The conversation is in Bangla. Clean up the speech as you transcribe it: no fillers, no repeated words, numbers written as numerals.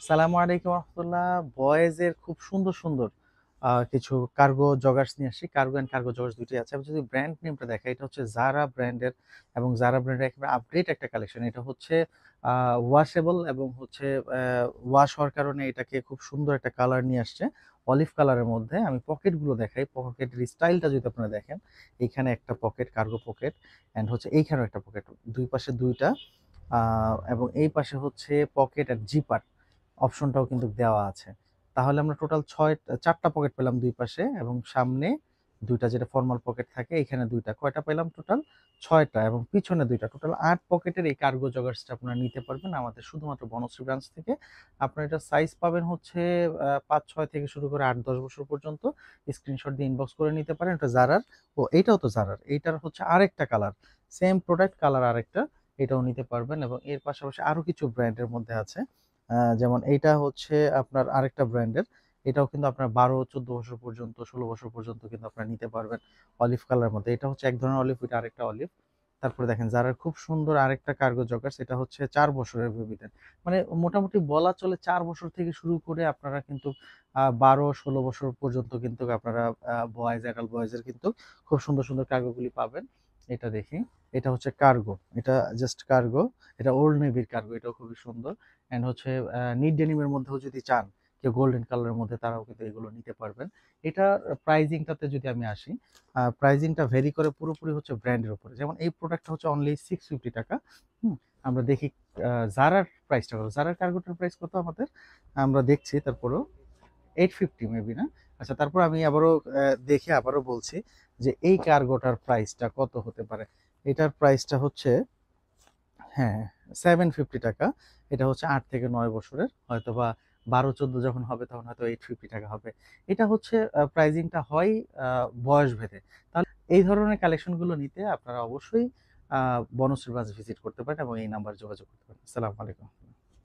সালামু আলাইকুম রহমতুল্লাহ। বয়েজের খুব সুন্দর সুন্দর কিছু কার্গো জগার্স নিয়ে আসছি। কার্গো অ্যান্ড কার্গো জগার্স দুটোই আছে। আমি যদি ব্র্যান্ড নেমটা দেখাই, এটা হচ্ছে জারা ব্র্যান্ডের এবং জারা ব্র্যান্ডের একেবারে আপডেট একটা কালেকশন। এটা হচ্ছে ওয়াশেবল এবং হচ্ছে ওয়াশ হওয়ার কারণে এটাকে খুব সুন্দর একটা কালার নিয়ে আসছে, অলিভ কালারের মধ্যে। আমি পকেটগুলো দেখাই, পকেটের স্টাইলটা যদি আপনারা দেখেন, এইখানে একটা পকেট, কার্গো পকেট, অ্যান্ড হচ্ছে এইখানেও একটা পকেট, দুই পাশে দুইটা, এবং এই পাশে হচ্ছে পকেট আর জিপার অপশনটাও কিন্তু দেওয়া আছে। তাহলে আমরা টোটাল 4টা পকেট পেলাম দুই পাশে, এবং সামনে দুইটা যেটা ফর্মাল পকেট থাকে, এখানে দুইটা, কয়টা পেলাম টোটাল? 6টা, এবং পিছনে দুইটা, টোটাল 8 পকেটের এই কার্গো জগার্সটা আপনারা নিতে পারবেন আমাদের শুধুমাত্র বনশ্রী ব্রাঞ্চ থেকে। আপনারা এটা সাইজ পাবেন হচ্ছে 5-6 থেকে শুরু করে 8-10 বছর পর্যন্ত। স্ক্রিনশট দিয়ে ইনবক্স করে নিতে পারেন। এটা জারার, ও এইটাও তো জারার, এইটার হচ্ছে আরেকটা কালার, সেম প্রোডাক্ট কালার আরেকটা, এটাও নিতে পারবেন। এবং এর পাশাপাশি আরো কিছু ব্র্যান্ডের মধ্যে আছে, যেমন এইটা হচ্ছে আপনার আরেকটা ব্র্যান্ডের, এটাও কিন্তু আপনার 12-14 বছর পর্যন্ত, 16 বছর পর্যন্ত কিন্তু আপনারা নিতে পারবেন। অলিভ কালার মধ্যে, এটা হচ্ছে এক ধরনের অলিভ, এটা আরেকটা অলিভ। তারপরে দেখেন যারার খুব সুন্দর আরেকটা কার্গো জগার্স, এটা হচ্ছে 4 বছরের বেবিদের, মানে মোটামুটি বলা চলে 4 বছর থেকে শুরু করে আপনারা কিন্তু 12-16 বছর পর্যন্ত কিন্তু আপনারা বয়েজ, অ্যাডাল্ট বয়েজের কিন্তু খুব সুন্দর সুন্দর কার্গোগুলি পাবেন। এটা দেখি, এটা হচ্ছে কার্গো, এটা জাস্ট কার্গো, এটা ওল্ড নেভির কার্গো, এটাও খুবই সুন্দর। অ্যান্ড হচ্ছে নিট ডেনিমের মধ্যেও যদি চান কেউ গোল্ডেন কালারের মধ্যে, তারাও কিন্তু এগুলো নিতে পারবেন। এটার প্রাইজিংটাতে যদি আমি আসি, প্রাইজিংটা ভেরি করে পুরোপুরি হচ্ছে ব্র্যান্ডের উপরে। যেমন এই প্রোডাক্টটা হচ্ছে অনলি 650 টাকা। হুম, আমরা দেখি জারার প্রাইসটা কত, জারার কার্গোটার প্রাইস কত আমাদের, আমরা দেখছি। তারপরেও 850 মেবি, না? আচ্ছা, তারপর আমি আবারও দেখে আবারও বলছি যে এই কার্গোটার প্রাইসটা কত হতে পারে। এটার প্রাইসটা হচ্ছে, হ্যাঁ, 750 টাকা। এটা হচ্ছে 8 থেকে 9 বছরের, হয়তো বা 12-14 যখন হবে তখন হয়তো 850 টাকা হবে। এটা হচ্ছে প্রাইজিংটা হয় বয়স ভেদে। তাহলে এই ধরনের কালেকশনগুলো নিতে আপনারা অবশ্যই বনশ্রী ব্রাঞ্চ ভিজিট করতে পারেন এবং এই নাম্বার যোগাযোগ করতে পারেন। আসসালামু আলাইকুম।